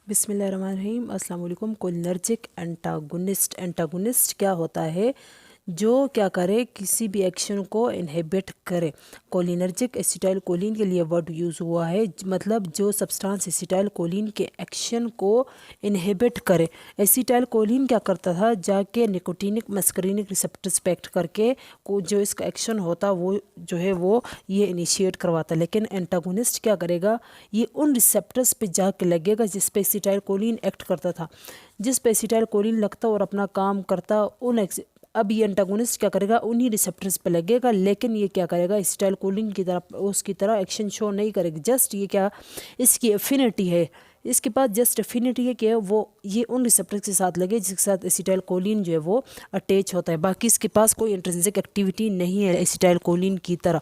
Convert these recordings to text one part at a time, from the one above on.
बिस्मिल्लाहिर्रहमानिर्रहीम। अस्सलाम वालेकुम। कोलिनर्जिक एंटागोनिस्ट क्या होता है? जो क्या करे, किसी भी एक्शन को इनहिबिट करे। कोलिनर्जिक एसिटाइल कोलिन के लिए वर्ड यूज़ हुआ है, मतलब जो सब्सटेंस एसिटाइल कोलिन के एक्शन को इनहिबिट करे। एसिटाइल कोलिन क्या करता था, जाके निकोटिनिक मस्करीनिक रिसेप्टर्स पे एक्ट करके को जो इसका एक्शन होता वो जो है वो ये इनिशिएट करवाता। लेकिन एंटागोनिस्ट क्या करेगा, ये उन रिसेप्टर्स पे जाके लगेगा जिस पे एसिटाइल कोलिन एक्ट करता था, जिस पे एसिटाइल कोलिन लगता और अपना काम करता अब ये एंटागोनिस्ट क्या करेगा, उन्हीं रिसेप्टर्स पे लगेगा। लेकिन ये क्या करेगा, एसिटाइल कोलिन की तरह उसकी तरह एक्शन शो नहीं करेगा। जस्ट ये क्या, इसकी एफिनिटी है, इसके पास जस्ट एफिनिटी है कि वो ये उन रिसेप्टर्स के साथ लगे जिसके साथ एसिटाइल कोलिन जो है वो अटैच होता है। बाकी इसके पास कोई इंट्रिंसिक एक्टिविटी नहीं है एसिटाइल कोलिन की तरह।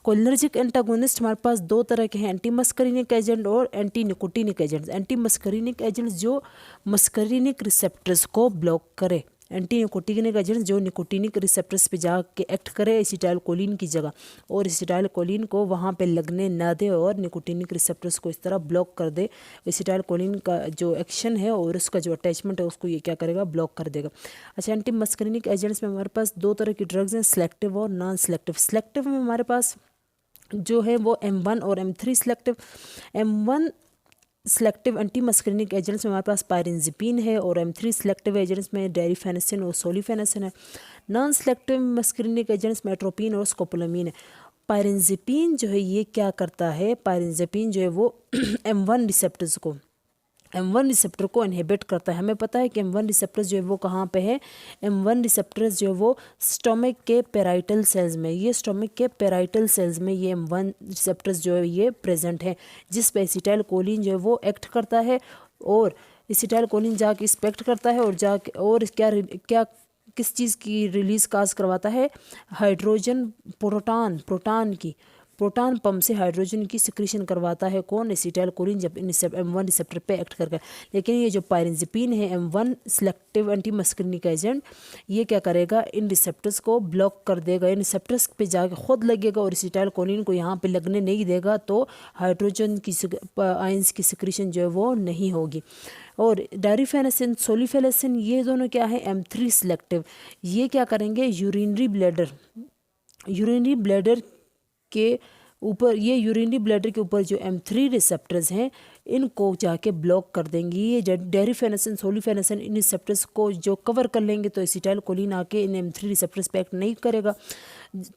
कोलिनर्जिक एंटागोनिस्ट हमारे पास दो तरह के हैं, एंटी मस्करीनिक एजेंट और anti nicotinic agents. Anti muscarinic agents जो मस्करीनिक रिसेप्टर्स को ब्लॉक करे, एंटी निकोटिनिक एजेंट्स जो निकोटिनिक रिसेप्टर्स पे जाके एक्ट करे एसिटाइल कोलिन की जगह, और एसिटाइल कोलिन को वहाँ पे लगने ना दे और निकोटिनिक रिसेप्टर्स को इस तरह ब्लॉक कर दे। एसिटाइल कोलिन का जो एक्शन है और उसका जो अटैचमेंट है उसको ये क्या करेगा, ब्लॉक कर देगा। अच्छा, एंटी मस्करीनिक एजेंट्स में हमारे पास दो तरह की ड्रग्स हैं, सिलेक्टिव और नॉन सिलेक्टिव। सिलेक्टिव में हमारे पास जो है वो M1 और M3 selective. M1 selective anti muscarinic agents में हमारे पास पायरिनजिपिन है, और M3 सिलेक्टिव एजेंट्स में डेरिफेनेसिन और सोलिफेनेसिन है। नॉन सिलेक्टिव मस्करीनिक एजेंट्स में एट्रोपिन और स्कोपोलामीन है। पायरिनजिपिन जो है ये क्या करता है, पायरिनजिपिन जो है वो M1 रिसेप्टर्स को M1 रिसेप्टर को इनहिबिट करता है। हमें पता है कि M1 रिसेप्टर्स जो है वो कहाँ पे है, M1 रिसेप्टर्स जो है वो स्टोमक के पेराइटल सेल्स में, ये स्टोमक के पेराइटल सेल्स में ये M1 रिसेप्टर्स जो है ये प्रेजेंट है, जिस पे एसिटाइल कोलिन जो है वो एक्ट करता है। और एसिटाइल कोलिन जाके इंस्पेक्ट करता है और जाके और क्या किस चीज़ की रिलीज काज करवाता है, हाइड्रोजन प्रोटॉन पंप से हाइड्रोजन की सिक्रीशन करवाता है। कौन, एसिटाइल कोलिन, जब M1 रिसेप्टर पे एक्ट करके। लेकिन ये जो पायरिनजिपिन है M1 selective anti muscarinic agent, ये क्या करेगा, इन रिसेप्टर्स को ब्लॉक कर देगा, इन रिसेप्टर्स पे जाके खुद लगेगा और एसिटाइल कोलिन को यहाँ पे लगने नहीं देगा, तो हाइड्रोजन की आयंस की सिक्रीशन जो है वो नहीं होगी। और डायरिफेनेसिन सोलिफेनेसिन ये दोनों क्या है, M3 सिलेक्टिव। ये क्या करेंगे, यूरिनरी ब्लैडर के ऊपर, ये यूरिनरी ब्लैडर के ऊपर जो M3 रिसेप्टर्स हैं इनको जाके ब्लॉक कर देंगे। ये डेरिफेनेसिन सोलिफेनेसिन इन रिसेप्टर्स को जो कवर कर लेंगे, तो एसिटाइल कोलिन आके इन M3 रिसेप्टर्स पे एक्ट नहीं करेगा,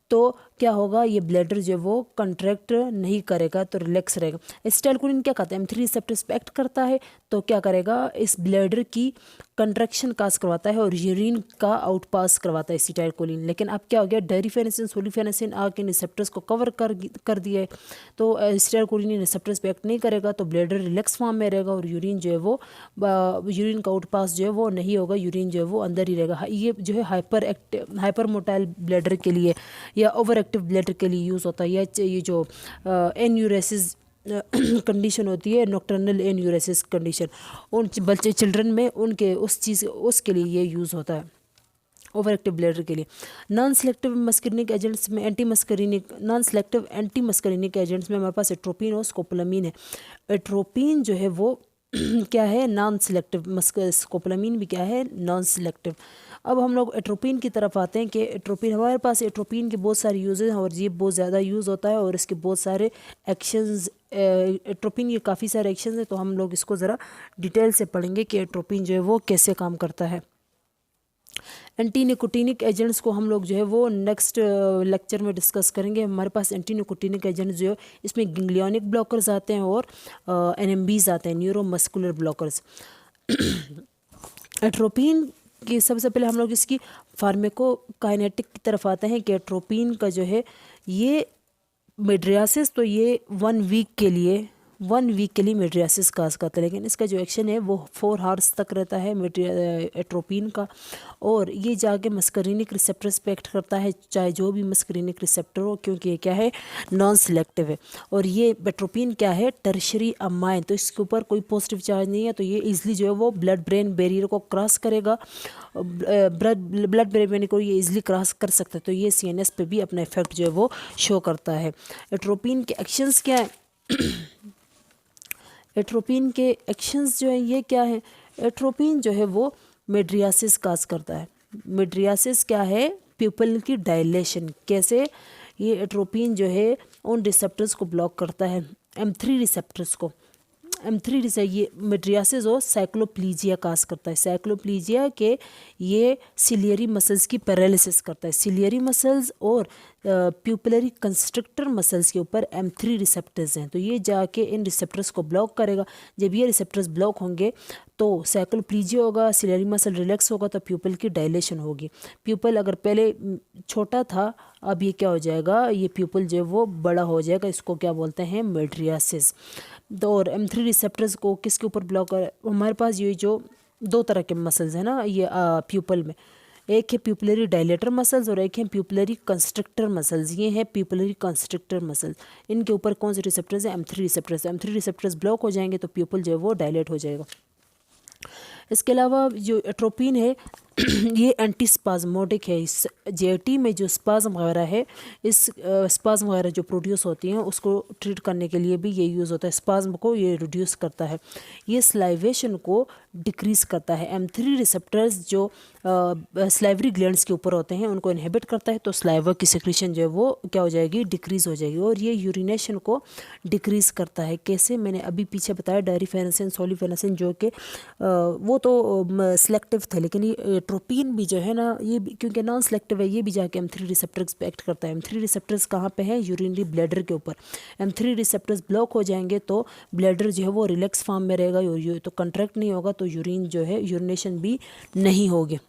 तो क्या होगा, ये ब्लैडर जो है वो कंट्रैक्ट नहीं करेगा, तो रिलैक्स रहेगा। एसिटाइल कोलिन क्या करता है, M3 रिसेप्टर्स पे एक्ट करता है, तो क्या करेगा, इस ब्लैडर की कंट्रैक्शन काज करवाता है और यूरिन का आउटपास करवाता है एसिटाइल कोलिन। लेकिन अब क्या हो गया, डेरिफेनेसिन सोलिफेनेसिन आके रिसेप्टर्स को कवर कर दिया है, तो एसिटाइल कोलिन रिसेप्टर्स पे एक्ट नहीं करेगा, तो ब्लैडर रिलैक्स फॉर्म में रहेगा और यूरिन जो है वो यूरिन का आउटपास जो है वो नहीं होगा, यूरिन जो है वो अंदर ही रहेगा। ये जो है हाइपर मोटाइल ब्लैडर के लिए या ओवर एक्टिव ब्लैडर के लिए यूज़ होता है। ये जो एन्यूरेसिस कंडीशन होती है, नॉक्टर्नल एन्यूरेसिस कंडीशन, उन बच्चे चिल्ड्रन में उनके उसके लिए ये यूज़ होता है, ओवर एक्टिव ब्लैडर के लिए। नॉन सिलेक्टिव मस्करीनिक एजेंट्स में non selective anti muscarinic agents में हमारे पास एट्रोपिन और स्कोपोलामीन है। एट्रोपिन जो है वो क्या है, नॉन सिलेक्टिव, स्कोपोलामीन भी क्या है, नॉन सिलेक्टिव। अब हम लोग एट्रोपिन की तरफ आते हैं कि एट्रोपिन, हमारे पास एट्रोपिन के बहुत सारे यूजेस हैं और ये बहुत ज़्यादा यूज़ होता है और इसके बहुत सारे एक्शंस, एट्रोपिन ये काफ़ी सारे एक्शंस हैं, तो हम लोग इसको ज़रा डिटेल से पढ़ेंगे कि एट्रोपिन जो है वो कैसे काम करता है। एंटी निकोटिनिक एजेंट्स को हम लोग जो है वो नेक्स्ट लेक्चर में डिस्कस करेंगे। हमारे पास एंटी निकोटिनिक एजेंट्स जो है इसमें गिंग्लियोनिक ब्लॉकर्स आते हैं और NMBs आते हैं, न्यूरोमस्कुलर ब्लॉकर्स। एट्रोपिन की सबसे पहले हम लोग इसकी फार्माकोकाइनेटिक की तरफ आते हैं कि एट्रोपिन का जो है ये मिड्रियासिस, तो ये 1 वीक के लिए मिड्रियासिस काज करता है, लेकिन इसका जो एक्शन है वो 4 आवर्स तक रहता है एट्रोपिन का, और ये जाके मस्करीनिक रिसेप्टर्स पे एक्ट करता है, चाहे जो भी मस्करीनिक रिसेप्टर हो, क्योंकि ये क्या है, नॉन सिलेक्टिव है। और ये एट्रोपिन क्या है, टर्शरी अमाइन, तो इसके ऊपर कोई पॉजिटिव चार्ज नहीं है, तो ये इजीली जो है वो ब्लड ब्रेन बैरियर को क्रॉस करेगा, ब्लड ब्रेन बैरियर को ये इजीली क्रॉस कर सकता है, तो ये CNS पे भी अपना इफेक्ट जो है वो शो करता है। एट्रोपिन के एक्शंस क्या है, एट्रोपिन के एक्शंस जो है ये क्या है, एट्रोपिन जो है वो मिड्रियासिस काज करता है। मिड्रियासिस क्या है, प्यूपल की डायलेशन। कैसे, ये एट्रोपिन जो है उन रिसेप्टर्स को ब्लॉक करता है, M3 रिसेप्टर्स को। M3 रिसेप्टर, ये मिड्रियासिस और साइक्लोप्लीजिया काज करता है। साइक्लोप्लीजिया के ये सिलियरी मसल्स की पैरालिसिस करता है। सिलियरी मसल्स और प्यूपिलरी कंस्ट्रक्टर मसल्स के ऊपर M3 रिसेप्टर्स हैं, तो ये जाके इन रिसेप्टर्स को ब्लॉक करेगा। जब ये रिसेप्टर्स ब्लॉक होंगे तो साइक्लोप्लीजिया होगा, सिलियरी मसल रिलैक्स होगा, तो प्यूपल की डायलेशन होगी। प्यूपल अगर पहले छोटा था, अब ये क्या हो जाएगा, ये प्यूपल जो है वो बड़ा हो जाएगा। इसको क्या बोलते हैं, मिड्रियासिस। तो और M3 रिसेप्टर्स को किसके ऊपर ब्लॉक कर, हमारे पास ये जो दो तरह के मसल्स हैं ना ये प्यूपल में, एक है प्यूपिलरी डायलेटर मसल्स और एक है प्यूपिलरी कंस्ट्रक्टर मसल्स। ये है प्यूपिलरी कंस्ट्रक्टर मसल्स। इनके ऊपर कौन से रिसेप्टर्स हैं, M3 receptors. M3 receptors block हो जाएंगे तो प्यूपल जो है वो डायलेट हो जाएगा। इसके अलावा जो एट्रोपिन है ये एंटीस्पाज्मोडिक है। इस JT में जो स्पाज्म वगैरह है, इस स्पाज्म वगैरह जो प्रोड्यूस होती हैं उसको ट्रीट करने के लिए भी ये यूज़ होता है। स्पाज्म को ये रिड्यूस करता है, ये स्लाइवेशन को डिक्रीज़ करता है। M3 रिसेप्टर्स जो स्लाइवरी ग्लैंड्स के ऊपर होते हैं उनको इनहिबिट करता है, तो स्लाइवा की सिक्रीशन जो है वो क्या हो जाएगी, डिक्रीज़ हो जाएगी। और ये यूरिनेशन को डिक्रीज़ करता है। कैसे, मैंने अभी पीछे बताया, डायरिफेनेसिन, सोलिफेनेसिन जो कि वो तो सिलेक्टिव थे, लेकिन ये एट्रोपिन भी जो है ना ये क्योंकि नॉन सेलेक्टिव है, ये भी जाके M3 रिसेप्टर्स पे एक्ट करता है। M3 रिसेप्टर्स कहाँ पे हैं, यूरिनरी ब्लैडर के ऊपर। M3 रिसेप्टर्स ब्लॉक हो जाएंगे तो ब्लैडर जो है वो रिलैक्स फॉर्म में रहेगा, तो कंट्रैक्ट नहीं होगा, तो यूरिन जो है यूरिनेशन भी नहीं होगी।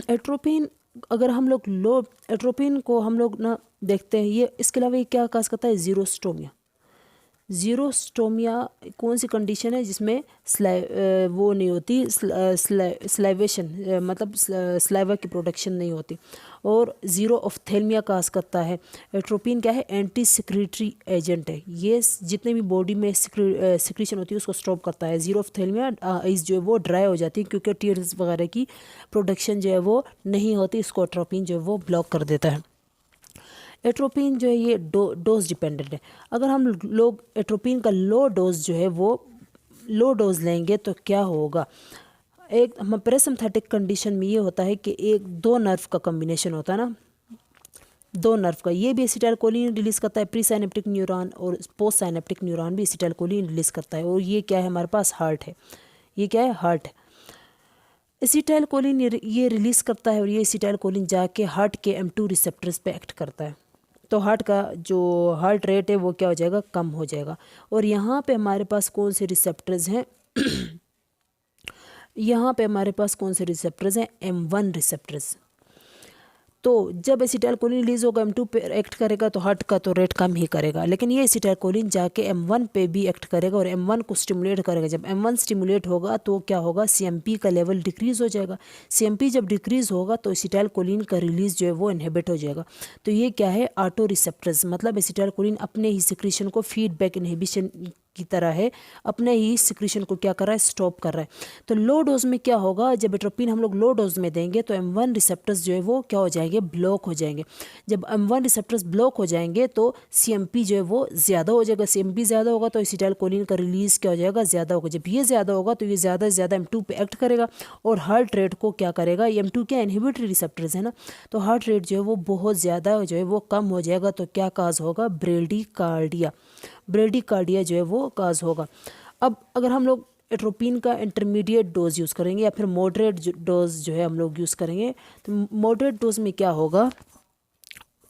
एट्रोपिन, अगर हम लोग लो एट्रोपिन को हम लोग ना देखते हैं, ये इसके अलावा ये क्या काज करता है, जीरोस्टोमिया। जीरोस्टोमिया कौन सी कंडीशन है जिसमें वो नहीं होती, स्लाइवेशन मतलब स्लाइवा की प्रोडक्शन नहीं होती। और जीरो ऑफ्थेल्मिया काज करता है। एट्रोपिन क्या है, एंटी सिक्रेटरी एजेंट है। ये जितने भी बॉडी में सिक्रीशन होती है उसको स्टॉप करता है। जीरो ऑफ्थेल्मिया आइज जो है वो ड्राई हो जाती है क्योंकि टीयर्स वगैरह की प्रोडक्शन जो है वो नहीं होती, इसको एट्रोपिन जो है वो ब्लॉक कर देता है। एट्रोपिन जो है ये डोज डिपेंडेंट है। अगर हम लोग एट्रोपिन का लो डोज जो है वो लो डोज लेंगे तो क्या होगा, एक हम पैरासिम्पथेटिक कंडीशन में ये होता है कि एक दो नर्व का कॉम्बिनेशन होता है ना, दो नर्व का, ये भी एसिटाइलकोलिन रिलीज करता है, प्री साइनेप्टिक न्यूरॉन और पोस्ट साइनेप्टिक न्यूरॉन भी एसिटाइलकोलिन रिलीज करता है। और ये क्या है, हमारे पास हार्ट है, ये क्या है, हार्ट है। एसिटाइलकोलिन ये रिलीज करता है और ये एसिटाइलकोलिन जाके हार्ट के M2 रिसेप्टर्स पे एक्ट करता है, तो हार्ट का जो हार्ट रेट है वो क्या हो जाएगा, कम हो जाएगा। और यहाँ पे हमारे पास कौन से रिसेप्टर्स हैं यहाँ पे हमारे पास कौन से रिसेप्टर्स हैं, M1 रिसेप्टर्स। तो जब एसिटाइलकोलिन रिलीज होगा M2 पे एक्ट करेगा तो हार्ट का तो रेट कम ही करेगा, लेकिन ये एसिटाइलकोलिन जाके M1 पे भी एक्ट करेगा और M1 को स्टिमुलेट करेगा। जब M1 स्टिमुलेट होगा तो क्या होगा, CMP का लेवल डिक्रीज़ हो जाएगा। CMP जब डिक्रीज़ होगा तो एसिटाइलकोलिन का रिलीज जो है वो इनहिबिट हो जाएगा। तो ये क्या है, ऑटो रिसेप्टर्स, मतलब एसिटाइलकोलिन अपने ही सिक्रीशन को फीडबैक इनहिबिशन की तरह है, अपने ही सिक्रीशन को क्या कर रहा है, स्टॉप कर रहा है। तो लो डोज में क्या होगा, जब एट्रोपिन हम लोग लो डोज में देंगे तो M1 रिसेप्टर्स जो है वो क्या हो जाएंगे, ब्लॉक हो जाएंगे। जब M1 रिसेप्टर्स ब्लॉक हो जाएंगे तो CMP जो है वो ज़्यादा हो जाएगा। CMP ज़्यादा होगा तो एसिटाइलकोलिन का रिलीज़ क्या हो जाएगा, ज़्यादा होगा। जब ये ज़्यादा होगा तो ये ज़्यादा से ज़्यादा M2 पे एक्ट करेगा और हार्ट रेट को क्या करेगा, M2 क्या इनहिबिटरी रिसेप्टर्स है ना, तो हार्ट रेट जो है वो बहुत ज़्यादा जो है वो कम हो जाएगा। तो क्या काज होगा, ब्रेडिकार्डिया, ब्रेडिकार्डिया जो है वो काज होगा। अब अगर हम लोग एट्रोपिन का इंटरमीडिएट डोज यूज़ करेंगे या फिर मॉडरेट डोज जो है हम लोग यूज़ करेंगे, तो मॉडरेट डोज में क्या होगा,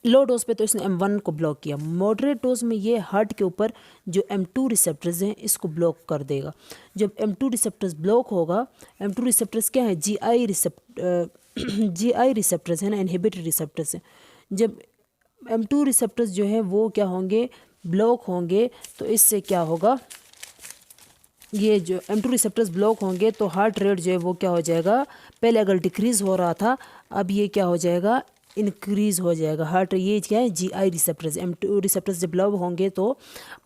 लो डोज पे तो इसने M1 को ब्लॉक किया, मॉडरेट डोज में ये हार्ट के ऊपर जो M2 रिसेप्टर्स हैं इसको ब्लॉक कर देगा। जब M2 रिसेप्टर्स ब्लॉक होगा, M2 रिसेप्टर्स क्या है, GI रिसेप्टर्स है ना, इनहिबिटरी रिसेप्टर्स हैं। जब M2 रिसेप्टर्स जो है वो क्या होंगे, ब्लॉक होंगे, तो इससे क्या होगा, ये जो M2 रिसेप्टर्स ब्लॉक होंगे तो हार्ट रेट जो है वो क्या हो जाएगा, पहले अगर डिक्रीज़ हो रहा था अब ये क्या हो जाएगा, इंक्रीज हो जाएगा। हार्ट ये क्या है, GI receptors, M2 receptors develop होंगे तो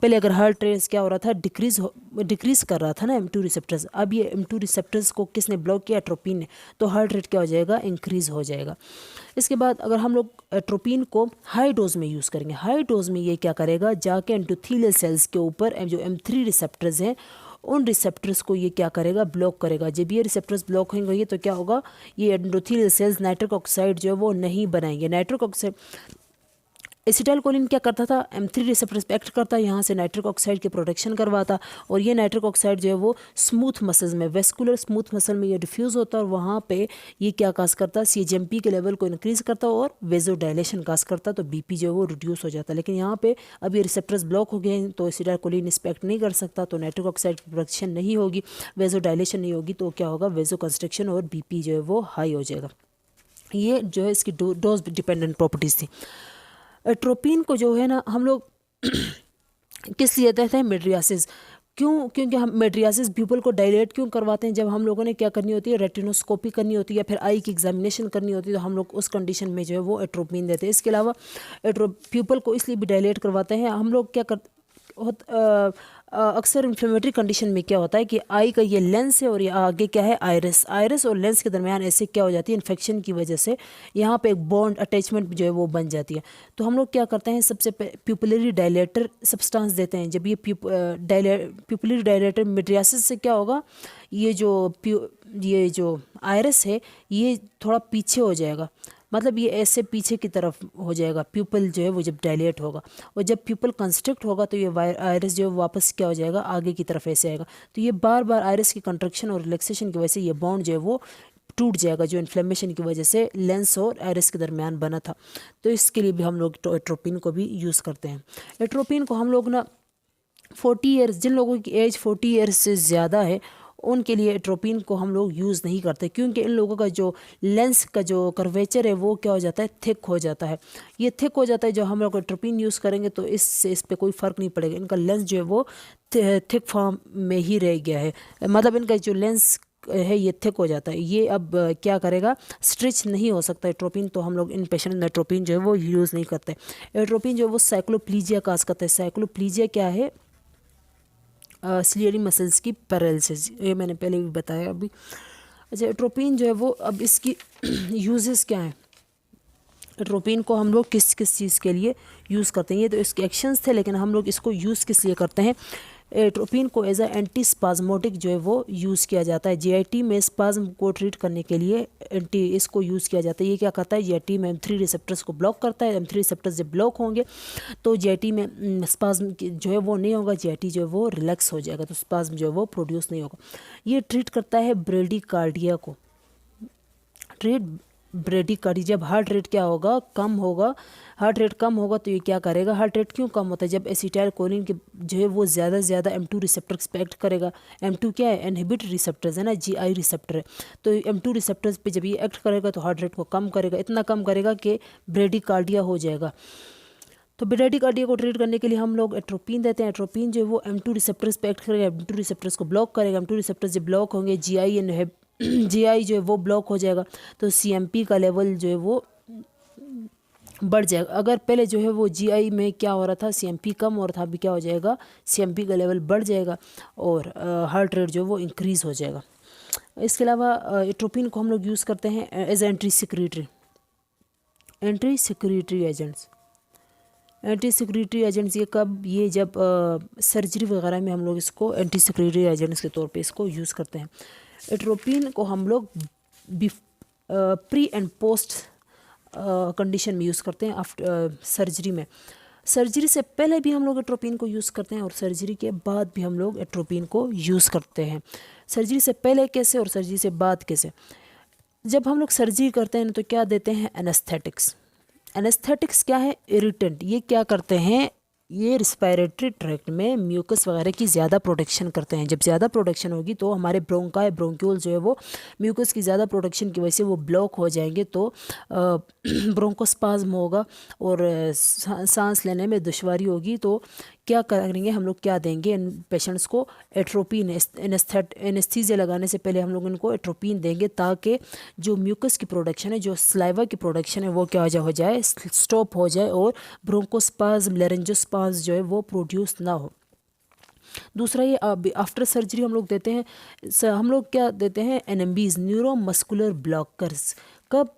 पहले अगर हार्ट रेट क्या हो रहा था, डिक्रीज कर रहा था ना M2 रिसेप्टर्स, अब ये M2 रिसेप्टर्स को किसने ब्लॉक किया, एट्रोपिन ने, तो हार्ट रेट क्या हो जाएगा, इंक्रीज हो जाएगा। इसके बाद अगर हम लोग एट्रोपिन को हाई डोज में यूज़ करेंगे, हाई डोज में ये क्या करेगा, जाके एंडोथेलियल सेल्स के ऊपर जो M3 रिसेप्टर्स हैं उन रिसेप्टर्स को ये क्या करेगा, ब्लॉक करेगा। जब ये रिसेप्टर्स ब्लॉक होंगे तो क्या होगा, ये एंडोथेलियल सेल्स नाइट्रिक ऑक्साइड जो है वो नहीं बनाएंगे। नाइट्रिक ऑक्साइड, एसिटाइलकोलिन क्या करता था, M3 रिसेप्टर्स पे एक्ट करता, यहाँ से नाइट्रिक ऑक्साइड की प्रोडक्शन करवाता, और ये नाइट्रिक ऑक्साइड जो है वो स्मूथ मसल्स में, वेस्कुलर स्मूथ मसल में ये डिफ्यूज़ होता है, और वहाँ पे ये क्या काज करता, CHMP के लेवल को इंक्रीज़ करता और वेजो डायलेशन काज करता, तो BP जो है वो रिड्यूस हो जाता है। लेकिन यहाँ पे अब ये रिसेप्टर्स ब्लॉक हो गए हैं तो एसिटाइलकोलिन इस पे एक्ट नहीं कर सकता, तो नाइट्रिक ऑक्साइड की प्रोडक्शन नहीं होगी, वेजो डायलेशन नहीं होगी, तो क्या होगा, वेजो कंस्ट्रक्शन और BP जो है वो हाई हो जाएगा। ये जो है इसकी डोज डिपेंडेंट प्रॉपर्टीज़ थी। एट्रोपिन को जो है ना हम लोग किस लिए देते हैं, मेड्रियासिस, क्यों, क्योंकि हम मेड्रियासिस प्यूपल को डायलेट क्यों करवाते हैं, जब हम लोगों ने क्या करनी होती है, रेटिनोस्कोपी करनी होती है या फिर आई की एग्जामिनेशन करनी होती है, तो हम लोग उस कंडीशन में जो है वो एट्रोपिन देते हैं। इसके अलावा प्यूपल को इसलिए भी डायलेट करवाते हैं, हम लोग क्या करते अक्सर इन्फ्लेमेटरी कंडीशन में क्या होता है कि आई का ये लेंस है और ये आगे क्या है, आयरस, आयरस और लेंस के दरमियान ऐसे क्या हो जाती है, इन्फेक्शन की वजह से यहाँ पे एक बॉन्ड अटैचमेंट जो है वो बन जाती है। तो हम लोग क्या करते हैं, सबसे प्यूपिलरी डायलेटर सब्सटेंस देते हैं। जब ये प्यूपिलरी डायलेटर मेड्रियासिस से क्या होगा, ये जो आयरस है ये थोड़ा पीछे हो जाएगा, मतलब ये ऐसे पीछे की तरफ हो जाएगा, प्यूपल जो है वो जब डायलेट होगा, और जब प्यूपल कंस्ट्रक्ट होगा तो ये आयरस जो है वापस क्या हो जाएगा, आगे की तरफ ऐसे आएगा। तो ये बार बार आयरस की कंट्रक्शन और रिलैक्सेशन की वजह से ये बॉन्ड जो है वो टूट जाएगा, जो इन्फ्लेमेशन की वजह से लेंस और आयरस के दरमियान बना था। तो इसके लिए भी हम लोग एट्रोपिन को भी यूज़ करते हैं। एट्रोपिन को हम लोग ना 40 ईयर्स, जिन लोगों की एज 40 ईयर्स से ज़्यादा है उनके लिए एट्रोपिन को हम लोग यूज़ नहीं करते, क्योंकि इन लोगों का जो लेंस का जो कर्वेचर है वो क्या हो जाता है, थिक हो जाता है। ये थिक हो जाता है, जो हम लोग एट्रोपिन यूज़ करेंगे तो इससे इस पर कोई फ़र्क नहीं पड़ेगा, इनका लेंस जो है वो थिक फॉर्म में ही रह गया है, मतलब इनका जो लेंस है ये थिक हो जाता है। ये अब क्या करेगा, स्ट्रेच नहीं हो सकता एट्रोपिन, तो हम लोग इन पेशेंट में एट्रोपिन जो है वो यूज़ नहीं करते। एट्रोपिन जो है वो साइक्लोप्लीजिया काज करता है। साइक्लोप्लीजिया क्या है, सिलियरी मसल्स की पैरालिसिस, ये मैंने पहले भी बताया अभी। अच्छा, एट्रोपिन जो है वो अब इसकी यूजेस क्या हैं, एट्रोपिन को हम लोग किस किस चीज़ के लिए यूज़ करते हैं, ये तो इसके एक्शंस थे, लेकिन हम लोग इसको यूज़ किस लिए करते हैं। एट्रोपिन को एज अ एंटी स्पाज्मोटिक जो है वो यूज़ किया जाता है। जीआईटी में स्पाज्म को ट्रीट करने के लिए इसको यूज़ किया जाता है। ये क्या करता है, जीआईटी में M3 रिसेप्टर्स को ब्लॉक करता है। M3 रिसेप्टर्स जब ब्लॉक होंगे तो जीआईटी में स्पाज्म जो है वो नहीं होगा, जीआईटी जो है वो रिलैक्स हो जाएगा, तो स्पाज्म जो है वो प्रोड्यूस नहीं होगा। ये ट्रीट करता है ब्रेडिकार्डिया को, ब्रेडिकार्डिया। जब हार्ट रेट क्या होगा, कम होगा, हार्ट रेट कम होगा तो ये क्या करेगा, हार्ट रेट क्यों कम होता है, जब एसिटाइलकोलिन के जो है वो ज़्यादा से ज़्यादा M2 रिसेप्टर्स पे एक्ट करेगा। M2 क्या है, इनहिबिट रिसेप्टर्स है ना, GI रिसेप्टर है, तो M2 रिसेप्टर्स पे जब ये एक्ट करेगा तो हार्ट रेट को कम करेगा, इतना कम करेगा कि ब्रेडिकार्डिया हो जाएगा। तो ब्रेडिकार्डिया को ट्रीट करने के लिए हम लोग एट्रोपिन देते हैं। एट्रोपिन जो है वो M2 रिसेप्टर्स पे एक्ट करेगा, M2 रिसेप्टर्स को ब्लॉक करेगा। M2 रिसेप्टर्स जब ब्लॉक होंगे GI जो है वो ब्लॉक हो जाएगा, तो CMP का लेवल जो है वो बढ़ जाएगा। अगर पहले जो है वो GI में क्या हो रहा था, CMP कम हो रहा था, अभी क्या हो जाएगा, CMP का लेवल बढ़ जाएगा और हार्ट रेट जो है वो इंक्रीज़ हो जाएगा। इसके अलावा एट्रोपिन को हम लोग यूज़ करते हैं as anti secretory agents. Anti secretory agents ये कब, ये जब सर्जरी वगैरह में हम लोग इसको एंटी सिक्रीटरी एजेंट्स के तौर पे इसको यूज़ करते हैं। एट्रोपिन को हम लोग प्री एंड पोस्ट कंडीशन में यूज़ करते हैं, आफ्टर सर्जरी में। सर्जरी से पहले भी हम लोग एट्रोपिन को यूज़ करते हैं और सर्जरी के बाद भी हम लोग एट्रोपिन को यूज़ करते हैं। सर्जरी से पहले कैसे और सर्जरी से बाद कैसे, जब हम लोग सर्जरी करते हैं तो क्या देते हैं, एनेस्थेटिक्स। एनेस्थेटिक्स क्या है, इरिटेंट। ये क्या करते हैं, ये रिस्पायरेटरी ट्रैक्ट में म्यूकस वगैरह की ज़्यादा प्रोटेक्शन करते हैं। जब ज़्यादा प्रोटेक्शन होगी तो हमारे ब्रोंक्यूल जो है वो म्यूकस की ज़्यादा प्रोटेक्शन की वजह से वो ब्लॉक हो जाएंगे, तो ब्रोंकोस्पाज्म होगा और सांस लेने में दुश्वारी होगी। तो क्या करेंगे हम लोग, क्या देंगे इन पेशेंट्स को, एट्रोपिन। एनेस्थीसिया लगाने से पहले हम लोग इनको एट्रोपिन देंगे ताकि जो म्यूकस की प्रोडक्शन है, जो स्लाइवा की प्रोडक्शन है, वो क्या हो जाए, स्टॉप हो जाए और ब्रोंकोस्पाज्म, लेरेंजोस्पाज्म जो है वो प्रोड्यूस ना हो। दूसरा ये आफ्टर सर्जरी हम लोग देते हैं, हम लोग क्या देते हैं, एनएमबीज, न्यूरो मस्कुलर ब्लॉकर्स। कब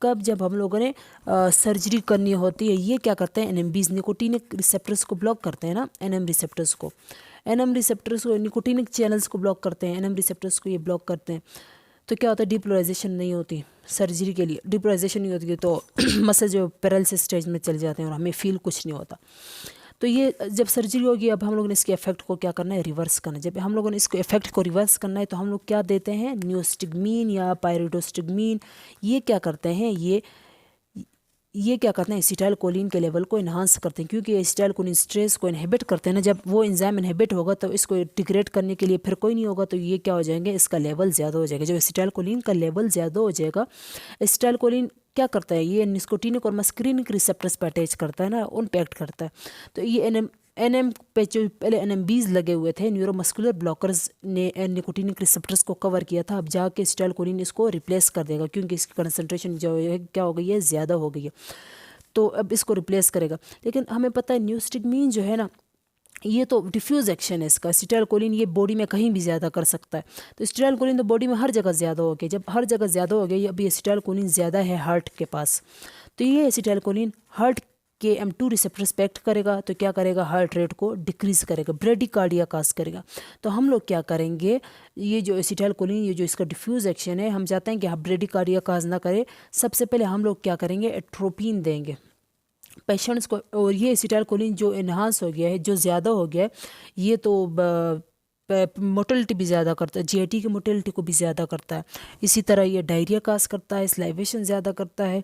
कब जब हम लोगों ने सर्जरी करनी होती है, ये क्या करते हैं, एनएमबीज, निकोटिनिक रिसेप्टर्स को ब्लॉक करते हैं ना, एनएम रिसेप्टर्स को, निकोटिनिक चैनल्स को ब्लॉक करते हैं, एनएम रिसेप्टर्स को ये ब्लॉक करते हैं। तो क्या होता है, डिपोलराइजेशन नहीं होती सर्जरी के लिए, डिपोलराइजेशन नहीं होती है तो मसल जो पैरालिसिस स्टेज में चले जाते हैं और हमें फील कुछ नहीं होता। तो ये जब सर्जरी होगी, अब हम लोगों ने इसके इफेक्ट को क्या करना है, रिवर्स करना है। जब हम लोगों ने इसको इफेक्ट को रिवर्स करना है तो हम लोग क्या देते हैं, न्यूस्टिग्मीन या पायरिडोस्टिग्मीन। ये क्या करते हैं, ये क्या करते हैं, एसिटाइलकोलिन के लेवल को इन्हांस करते हैं, क्योंकि एसिटाइलकोलिन स्ट्रेस को इनहिबिट करते हैं ना। जब वो एंजाइम इनहिबिट होगा तो इसको डिग्रेड करने के लिए फिर कोई नहीं होगा, तो ये क्या हो जाएंगे, इसका लेवल ज़्यादा हो जाएगा। जब एसिटाइलकोलिन का लेवल ज़्यादा हो जाएगा, एसिटाइलकोलिन क्या करता है, ये निकोटिनिक और मस्करीनिक रिसेप्टर्स पे अटैच करता है ना, उन पे एक्ट करता है। तो ये एनएम पे जो पहले एनएमबीज लगे हुए थे, न्यूरोमस्कुलर ब्लॉकर्स ने निकोटिनिक रिसेप्टर्स को कवर किया था। अब जाके एसिटाइलकोलिन इसको रिप्लेस कर देगा, क्योंकि इसकी कंसंट्रेशन जो है क्या हो गई है, ज़्यादा हो गई है, तो अब इसको रिप्लेस करेगा। लेकिन हमें पता है न्यूस्टिग्मीन जो है ना, ये तो डिफ्यूज़ एक्शन है इसका। एसिटाइलकोलिन ये बॉडी में कहीं भी ज़्यादा कर सकता है, तो एसिटाइलकोलिन तो बॉडी में हर जगह ज़्यादा हो गया। जब हर जगह ज़्यादा हो गया, अभी एसिटाइलकोलिन ज़्यादा है हार्ट के पास, तो ये एसिटाइलकोलिन हार्ट के M2 रिसेप्टर्स पे एक्ट करेगा, तो क्या करेगा, हार्ट रेट को डिक्रीज़ करेगा, ब्रेडिकार्डिया काज करेगा। तो हम लोग क्या करेंगे, ये जो एसिटाइलकोलिन, ये जो इसका डिफ्यूज़ एक्शन है, हम चाहते हैं कि हम ब्रेडिकार्डिया काज ना करे। सबसे पहले हम लोग क्या करेंगे, एट्रोपिन देंगे पेशेंट्स को। और ये एसिटाइलकोलिन जो इन्हांस हो गया है, जो ज़्यादा हो गया है, ये तो मोटिलिटी भी ज़्यादा करता है, जीआईटी की मोटिलिटी को भी ज़्यादा करता है। इसी तरह ये डायरिया काज करता है, स्लाइवेशन ज़्यादा करता है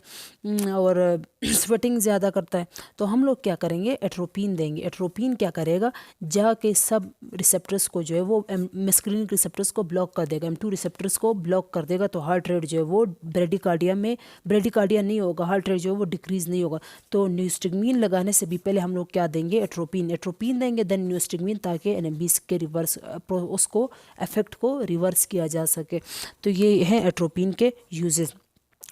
और स्वेटिंग ज़्यादा करता है। तो हम लोग क्या करेंगे, एट्रोपिन देंगे। एट्रोपिन क्या करेगा, जाके सब रिसेप्टर्स को जो है वो मस्कुलिनिक रिसेप्टर्स को ब्लॉक कर देगा, M2 रिसेप्टर्स को ब्लॉक कर देगा। तो हार्ट रेट जो है वो ब्रेडिकार्डिया नहीं होगा, हार्ट रेट जो है वो डिक्रीज़ नहीं होगा। तो न्यूस्टिग्मीन लगाने से भी पहले हम लोग क्या देंगे, एट्रोपिन देंगे, देन न्यूस्टिग्मीन, ताकि एनएमबीज के रिवर्स उसको इफेक्ट को रिवर्स किया जा सके। तो ये हैं एट्रोपिन के यूजेस।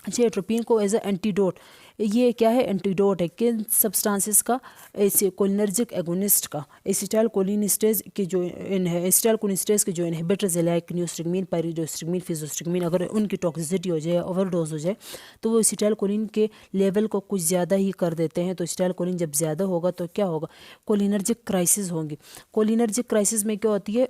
अच्छा, एट्रोपिन को एज अ एंटीडोट, ये क्या है, एंटीडोट है किन सब्सटेंसेस का, ऐसे कोलिनर्जिक एगोनिस्ट का। एसिटाइलकोलिनेस्टेज के जो एसिटाइलकोलिनेस्टेज के जो इनहिबिटर्स है, लाइक न्यूस्टिग्मीन, पायरिडोस्टिग्मीन, फिजोस्टिग्मीन, अगर उनकी टॉक्सिसिटी हो जाए, ओवरडोज हो जाए, तो वो एसिटाइलकोलिन के लेवल को कुछ ज़्यादा ही कर देते हैं। तो एसिटाइलकोलिन जब ज़्यादा होगा तो क्या होगा, कोलिनर्जिक क्राइसिस होंगी। कोलिनर्जिक क्राइसिस में क्या होती है,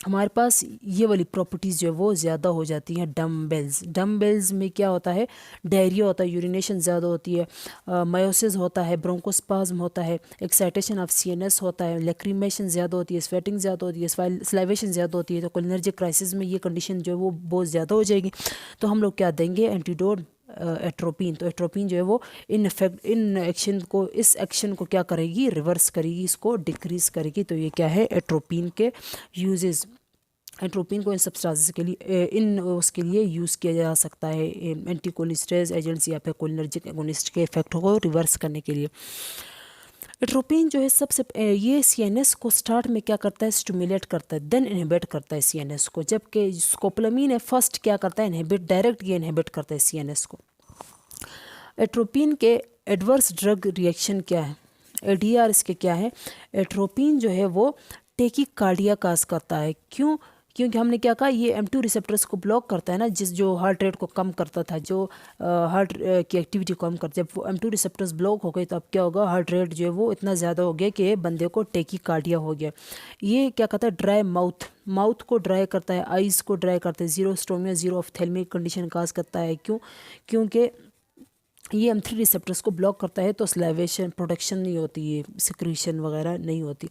हमारे पास ये वाली प्रॉपर्टीज़ जो है वो ज़्यादा हो जाती हैं। डम्बेल्स में क्या होता है, डायरिया होता है, यूरिनेशन ज़्यादा होती है, मायोसिस होता है, ब्रोंकोस्पाज्म होता है, एक्साइटेशन ऑफ सीएनएस होता है, लैक्रिमेशन ज़्यादा होती है, स्वेटिंग ज़्यादा होती है, स्लाइवेशन ज़्यादा होती है। तो कोलिनर्जिक क्राइसिस में ये कंडीशन जो है वो बहुत ज़्यादा हो जाएगी। तो हम लोग क्या देंगे, एंटीडोट एट्रोपिन। तो एट्रोपिन जो है वो इस एक्शन को क्या करेगी, रिवर्स करेगी, इसको डिक्रीज करेगी। तो ये क्या है, एट्रोपिन के यूजेस। एट्रोपिन को इन सब्सटेंसेस के लिए उसके लिए यूज़ किया जा सकता है, एंटी कोलिस्टेरॉल एजेंट्स या फिर कोलिनर्जिक एगोनिस्ट के इफेक्ट को रिवर्स करने के लिए। एट्रोपिन जो है सबसे ये सीएनएस को स्टार्ट में क्या करता है, स्टिमुलेट करता है, देन इनहिबिट करता है सीएनएस को। जबकि स्कोपोलामाइन है, फर्स्ट क्या करता है, इनहिबिट, डायरेक्ट ये इनहिबिट करता है सीएनएस को। एट्रोपिन के एडवर्स ड्रग रिएक्शन क्या है, एडीआर इसके क्या है, एट्रोपिन जो है वो टेकिकार्डिया काज करता है। क्यों, क्योंकि हमने क्या कहा, ये M2 रिसेप्टर्स को ब्लॉक करता है ना, जो हार्ट रेट को कम करता था, जो हार्ट की एक्टिविटी को कम करता। जब वो M2 रिसेप्टर्स ब्लॉक हो गए तो अब क्या होगा, हार्ट रेट जो है वो इतना ज़्यादा हो गया कि बंदे को टेकिकार्डिया हो गया। ये क्या कहता है, ड्राई माउथ को ड्राई करता है, आइज़ को ड्राई करता है, जीरोस्टोमिया, जीरो ऑफ्थेल्मिक कंडीशन काज करता है। क्यों, क्योंकि ये M3 रिसेप्टर्स को ब्लॉक करता है, तो स्लाइवेशन प्रोडक्शन नहीं होती है, सिक्रीशन वगैरह नहीं होती।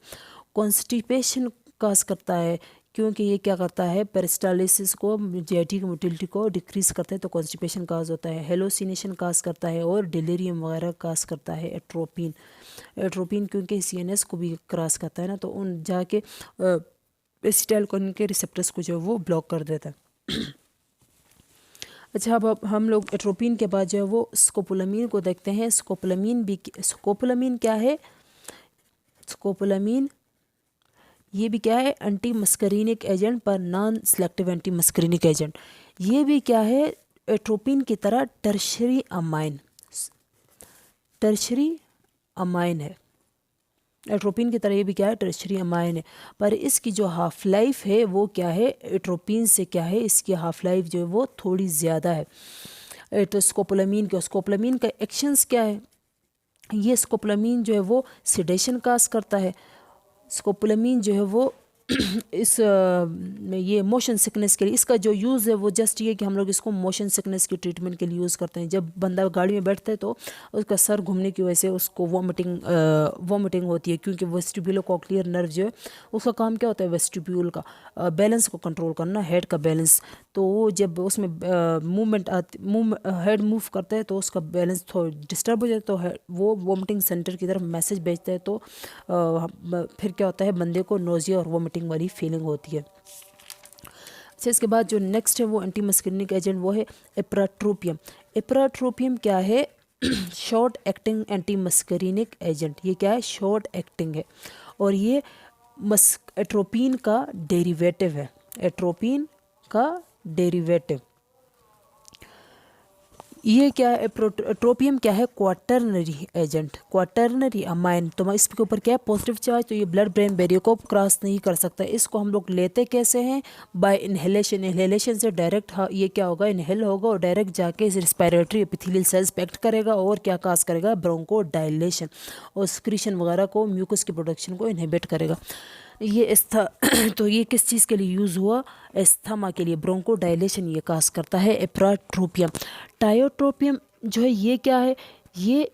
कॉन्स्टिपेशन काज करता है, क्योंकि ये क्या करता है, पेरिस्टालिसिस को, जीआईटी की मोटिलिटी को डिक्रीज करता है, तो कॉन्स्टिपेशन काज होता है। हेलोसिनेशन काज करता है और डिलीरियम वगैरह काज करता है एट्रोपिन क्योंकि सीएनएस को भी क्रॉस करता है ना, तो उन जाके एसिटाइलकोलिन के रिसेप्टर्स को जो है वो ब्लॉक कर देता है। अच्छा, अब हम लोग एट्रोपिन के बाद जो है वो स्कोपोलामाइन को देखते हैं। स्कोपोलामाइन क्या है, स्कोपोलामीन ये भी क्या है, एंटी मस्करीनिक एजेंट पर non selective anti muscarinic agent. ये भी क्या है, एट्रोपिन की तरह टर्शरी अमाइन है। एट्रोपिन की तरह ये भी क्या है, टर्शरी अमाइन है, पर इसकी जो हाफ लाइफ है वो क्या है, एट्रोपिन से क्या है, इसकी हाफ लाइफ जो है वो थोड़ी ज़्यादा है। तो स्कोपोलामीन का एक्शंस क्या है, ये स्कोपोलामीन जो है वो सिडेशन काज करता है। स्कोपोलामीन जो है वो ये मोशन सिकनेस के लिए, इसका जो यूज़ है वो जस्ट ये कि हम लोग इसको मोशन सिकनेस की ट्रीटमेंट के लिए यूज़ करते हैं। जब बंदा गाड़ी में बैठता है तो उसका सर घूमने की वजह से उसको वॉमिटिंग होती है, क्योंकि वेस्टिब्यूलोकोक्लियर नर्व जो है उसका काम क्या होता है, वेस्टिब्यूल का बैलेंस को कंट्रोल करना, हेड का बैलेंस। तो जब उसमें हेड मूव करता है तो उसका बैलेंस थोड़ा डिस्टर्ब हो जाता है, तो वो वॉमिटिंग सेंटर की तरफ मैसेज भेजता है, तो फिर क्या होता है, बंदे को नोजिया और वॉमिटिंग वाली फीलिंग होती है। अच्छा, इसके बाद जो नेक्स्ट है वो एंटी मस्करीनिक एजेंट वो है एप्राट्रोपियम। एप्राट्रोपियम क्या है, short acting anti muscarinic agent. ये क्या है, शॉर्ट एक्टिंग है, और ये एट्रोपिन का डेरिवेटिव है। एट्रोपिन का डेरिवेटिव ये क्या है, एट्रोपियम क्या है, क्वाटर्नरी एजेंट, क्वाटर्नरी अमाइन। तो इसके ऊपर क्या है, पॉजिटिव चार्ज, तो ये ब्लड ब्रेन बैरियर को क्रॉस नहीं कर सकता। इसको हम लोग लेते कैसे हैं, बाय इनहेलेशन। इनहेलेशन से डायरेक्ट ये क्या होगा, इनहेल होगा और डायरेक्ट जाके इस रिस्पिरेटरी एपिथेलियल सेल्स पे एक्ट करेगा और क्या काज करेगा, ब्रोंको डायलेशन और स्क्रीशन वगैरह को, म्यूकस की प्रोडक्शन को इनहिबिट करेगा। ये तो ये किस चीज़ के लिए यूज़ हुआ, एस्थमा के लिए, ब्रोंको डायलेशन ये काज करता है एप्राट्रोपियम। टायोट्रोपियम जो है ये क्या है, ये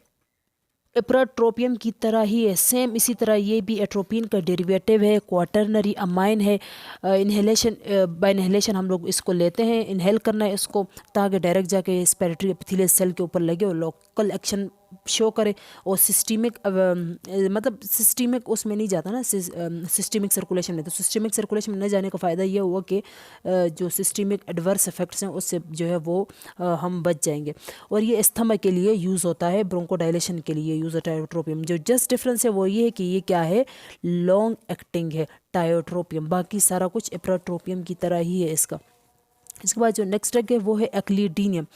एप्राट्रोपियम की तरह ही है, सेम इसी तरह ये भी एट्रोपिन का डेरिवेटिव है, क्वाटर्नरी अमाइन है। इनहेलेशन, बाय इनहेलेशन हम लोग इसको लेते हैं, इनहेल करना है इसको, ताकि डायरेक्ट जाके रेस्पिरेटरी एपिथेलियल सेल के ऊपर लगे और लोकल एक्शन शो करे, और सिस्टमिक मतलब सिस्टमिक उसमें नहीं जाता ना, सिस्टमिक सर्कुलेशन में। तो सिस्टमिक सर्कुलेशन में न जाने का फ़ायदा ये हुआ कि जो सिस्टमिक एडवर्स इफेक्ट्स हैं उससे जो है वो हम बच जाएंगे। और ये एस्थमा के लिए यूज़ होता है, ब्रोंकोडायलेशन के लिए यूज़ होता है टायोट्रोपियम। जो जस्ट डिफरेंस है वो ये है कि ये क्या है, लॉन्ग एक्टिंग है टायोट्रोपियम, बाकी सारा कुछ एप्राट्रोपियम की तरह ही है इसका। इसके बाद जो नेक्स्ट ड्रग है वो है एक्लिडीनियम।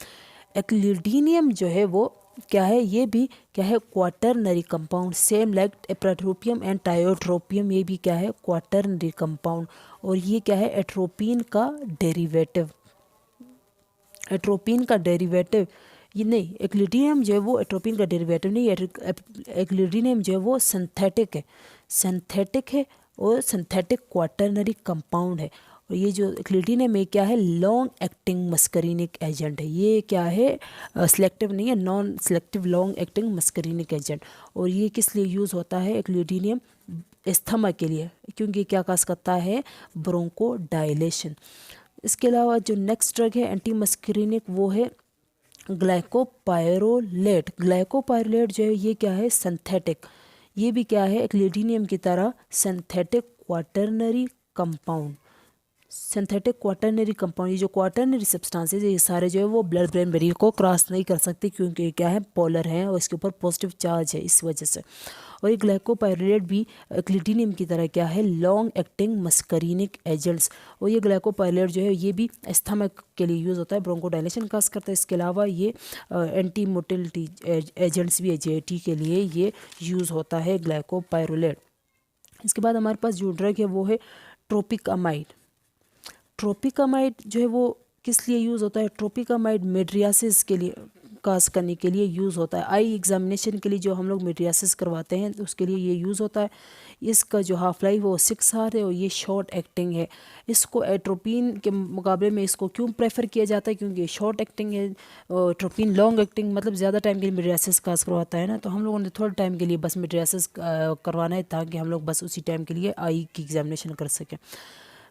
एक्लिडीनियम जो है वो क्या है, ये भी क्या है, quaternary compound, same like ipratropium and tiotropium. ये भी क्या है, क्वाटर्नरी कंपाउंड, और ये क्या है, एट्रोपिन का डेरिवेटिव। एट्रोपिन का डेरिवेटिव ये नहीं, एक्लिडीनियम जो है वो एट्रोपिन का डेरिवेटिव नहीं है। एक्लिडीनियम जो है वो सिंथेटिक है और सिंथेटिक क्वाटर्नरी कंपाउंड है। और ये जो एक्लिडीनियम है क्या है, लॉन्ग एक्टिंग मस्करीनिक एजेंट है। ये क्या है, सिलेक्टिव नहीं है, non selective long acting muscarinic agent. और ये किस लिए यूज़ होता है, एक्लिडीनियम एस्थमा के लिए, क्योंकि क्या काज करता है, ब्रोंको डायलेशन। इसके अलावा जो नेक्स्ट ड्रग है एंटी मस्करीनिक वो है ग्लाइकोपाइरोलेट। ग्लाइकोपाइरोलेट जो है ये क्या है, सिंथेटिक। ये भी क्या है, एक्लिडीनियम की तरह synthetic quaternary compound. Synthetic quaternary compound, ये जो क्वाटर्नरी सब्सटेंसेस है ये सारे जो है वो ब्लड ब्रेन बैरियर को क्रॉस नहीं कर सकते, क्योंकि ये क्या है, पोलर हैं और इसके ऊपर पॉजिटिव चार्ज है, इस वजह से। और ये ग्लाइकोपाइरोलेट भी एक्लिडीनियम की तरह क्या है, लॉन्ग एक्टिंग मस्करीनिक एजेंट्स। और ये ग्लाइकोपाइरोलेट जो है ये भी एस्थमा के लिए यूज़ होता है, ब्रोंकोडायलेशन काज करता है। इसके अलावा ये एंटी मोटिलिटी एजेंट्स भी है, JAT के लिए ये यूज़ होता है ग्लाइकोपाइरोलेट। इसके बाद हमारे पास जो ड्रग है वो है ट्रोपिकामाइड। ट्रोपिकामाइड जो है वो किस लिए यूज़ होता है, ट्रोपिकामाइड मिड्रियासिस के लिए काज करने के लिए यूज़ होता है। आई एग्जामिनेशन के लिए जो हम लोग मिड्रियासिस करवाते हैं तो उसके लिए ये यूज़ होता है। इसका जो हाफ लाइफ है वो 6 आवर है और ये शॉर्ट एक्टिंग है। इसको एट्रोपिन के मुकाबले में इसको क्यों प्रेफर किया जाता है, क्योंकि ये शॉर्ट एक्टिंग है। एट्रोपिन लॉन्ग एक्टिंग मतलब ज़्यादा टाइम के लिए मिड्रियासिस काज करवाता है ना, तो हम लोगों ने थोड़े टाइम के लिए बस मिड्रियासिस करवाना है, ताकि हम लोग बस उसी टाइम के लिए आई की एग्जामिनेशन कर सकें।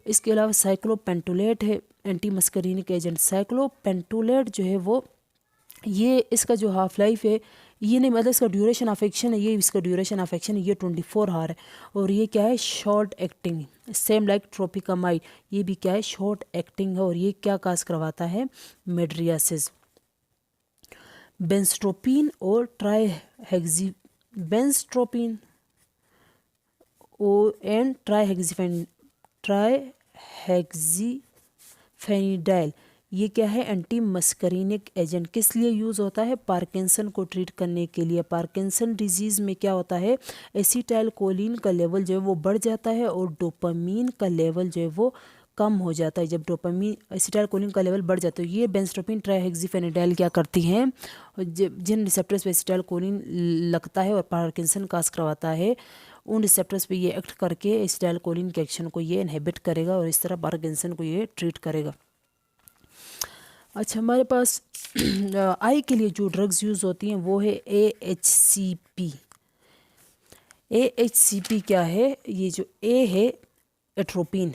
इसके अलावा साइक्लोपेंटोलेट है एंटी मस्करीनिक एजेंट। साइक्लोपेंटोलेट जो है वो ये इसका जो हाफ लाइफ है ये नहीं, मतलब इसका ड्यूरेशन ऑफ एक्शन है, ये इसका ड्यूरेशन ऑफ एक्शन है ये 24 आवर है। और ये क्या है, short acting, same like tropicamide. ये भी क्या है, शॉर्ट एक्टिंग है और ये क्या काज करवाता है, मिड्रियासिस। बेंस्ट्रोपिन और बेंस्ट्रोपिन एंड ट्राईहेक्सीफेनिडाइल, ये क्या है, एंटी मस्करीनिक एजेंट। किस लिए यूज़ होता है, पार्किंसन को ट्रीट करने के लिए। पार्किंसन डिजीज़ में क्या होता है, एसिटाइल कोलिन का लेवल जो है वो बढ़ जाता है और डोपामीन का लेवल जो है वो कम हो जाता है। जब डोपामीन एसिटाइल कोलिन का लेवल बढ़ जाता है, ये बेंजोट्रोपिन ट्राईहेक्सीफेनिडाइल क्या करती हैं, जिन रिसेप्टर्स पे एसिटाइल कोलिन लगता है और पार्किंसन काज करवाता है, उन रिसेप्टर्स पे ये एक्ट करके एसिटाइल कोलिन के एक्शन को ये इनहिबिट करेगा और इस तरह पार्किंसन को ये ट्रीट करेगा। अच्छा, हमारे पास आई के लिए जो ड्रग्स यूज़ होती हैं वो है AHCP। AHCP क्या है, ये जो A है एट्रोपिन,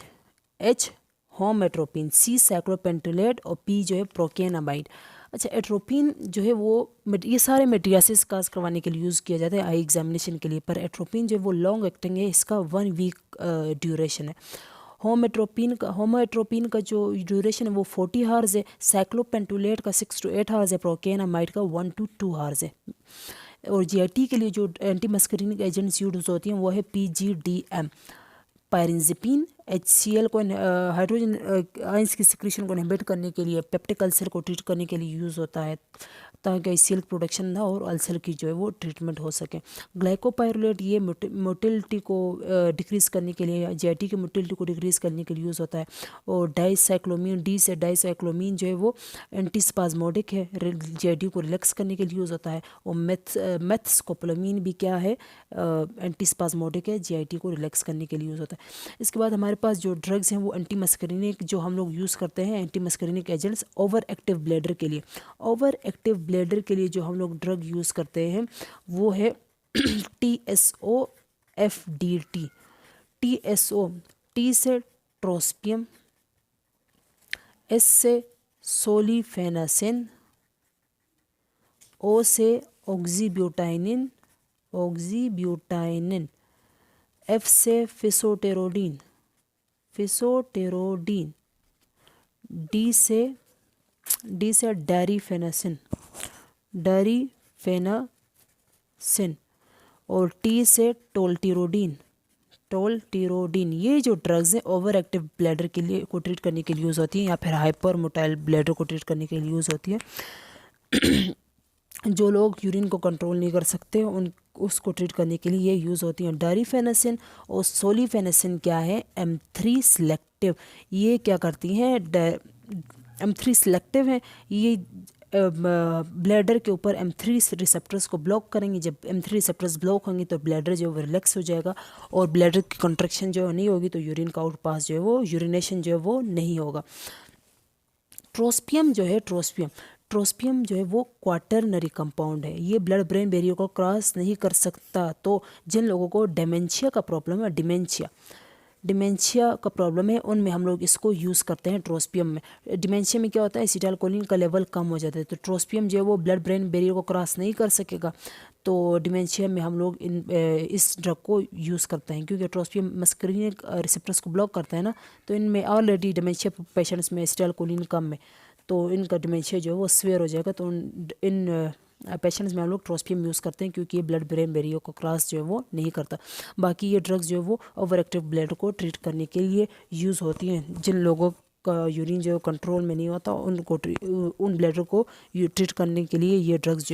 H होमेट्रोपिन, C साइक्लोपेंटोलेट और P जो है प्रोकेनामाइड। अच्छा, एट्रोपिन जो है वो ये सारे मेट्रियासिस काज करवाने के लिए यूज़ किया जाता है आई एग्जामिनेशन के लिए, पर एट्रोपिन जो है वो लॉन्ग एक्टिंग है, इसका 1 वीक ड्यूरेशन है। होमोएट्रोपिन का जो ड्यूरेशन है वो 40 हार्स है, साइक्लोपेंटोलेट का 6 to 8 हार्स है, प्रोकेनामाइड का 1 to 2 हार्स है। और जीआईटी के लिए जो एंटी मस्करीनिक एजेंट्स यूज होती हैं वो है PGDM, पायरिनजिपिन। HCl को हाइड्रोजन आयंस की सिक्रीशन को इनहिबिट करने के लिए, पेप्टिक अल्सर को ट्रीट करने के लिए यूज़ होता है ताकि HCl प्रोडक्शन ना और अल्सर की जो है वो ट्रीटमेंट हो सके। ग्लाइकोपाइरुलेट ये मोटिलिटी को डिक्रीज़ करने के लिए, जीआईटी की मोटिलिटी को डिक्रीज़ करने के लिए यूज़ होता है। और डाइसाइक्लोमीन, D से डाइसाइक्लोमीन जो है वो एंटीस्पाज्मोडिक है, जीआईटी को रिलैक्स करने के लिए यूज़ होता है। और मेथस्कोपोलामीन भी क्या है, एंटीस्पाज्मोडिक है, जीआईटी को रिलैक्स करने के लिए यूज़ होता है। इसके बाद हमारे पास जो ड्रग्स हैं वो एंटी मस्करीनिक जो हम लोग यूज़ करते हैं, anti muscarinic agents over active bladder के लिए। ओवर एक्टिव ब्लैडर के लिए जो हम लोग ड्रग यूज़ करते हैं वो है TSO-FDT। TSO, T से ट्रोस्पियम, S से सोलिफेनासिन, O से ऑक्सीब्यूटाइनिन, F से फिसोटेरोडीन, D से डारीफेनासिन, और T से टोल्टिरोडीन। ये जो ड्रग्स हैं ओवर एक्टिव ब्लैडर के लिए को ट्रीट करने के लिए यूज़ होती हैं, या फिर हाइपर मोटाइल ब्लैडर को ट्रीट करने के लिए यूज़ होती है। जो लोग यूरिन को कंट्रोल नहीं कर सकते उसको ट्रीट करने के लिए ये यूज़ होती हैं। डारीफेनासिन और सोलिफेनासिन क्या है, M3 सिलेक्टिव। ये क्या करती हैं, M3 सिलेक्टिव है, ये ब्लैडर के ऊपर M3 रिसेप्टर्स को ब्लॉक करेंगे। जब M3 रिसेप्टर्स ब्लॉक होंगे तो ब्लैडर जो है वो रिलैक्स हो जाएगा और ब्लैडर की कंट्रैक्शन जो नहीं होगी तो यूरिन का आउट पास जो है वो यूरिनेशन जो है वो नहीं होगा। ट्रोस्पियम जो है वो क्वाटरनरी कंपाउंड है, ये ब्लड ब्रेन बैरियर को क्रॉस नहीं कर सकता। तो जिन लोगों को डिमेंशिया का प्रॉब्लम है, डिमेंशिया का प्रॉब्लम है, उनमें हम लोग इसको यूज़ करते हैं। ट्रोस्पियम में डिमेंशिया में क्या होता है, एसिटाइलकोलिन का लेवल कम हो जाता है, तो ट्रोस्पियम जो है वो ब्लड ब्रेन बैरियर को क्रॉस नहीं कर सकेगा। तो डिमेंशिया में हम लोग इस ड्रग को यूज़ करते हैं क्योंकि ट्रोस्पियम मस्करीनिक रिसेप्टर्स को ब्लॉक करता है ना, तो इनमें ऑलरेडी डिमेंशिया पेशेंट्स में एसिटाइलकोलिन कम है तो इनका डिमेंशिया जो है वो सीवियर हो जाएगा। तो इन पेशेंट्स में हम लोग ट्रोस्पियम यूज़ करते हैं क्योंकि ये ब्लड ब्रेन बैरियर को क्रॉस जो है वो नहीं करता। बाकी ये ड्रग्स जो है वो ओवर एक्टिव ब्लड को ट्रीट करने के लिए यूज़ होती हैं। जिन लोगों का यूरिन जो कंट्रोल में नहीं होता उन ब्लडर को ट्रीट करने के लिए ये ड्रग्स जो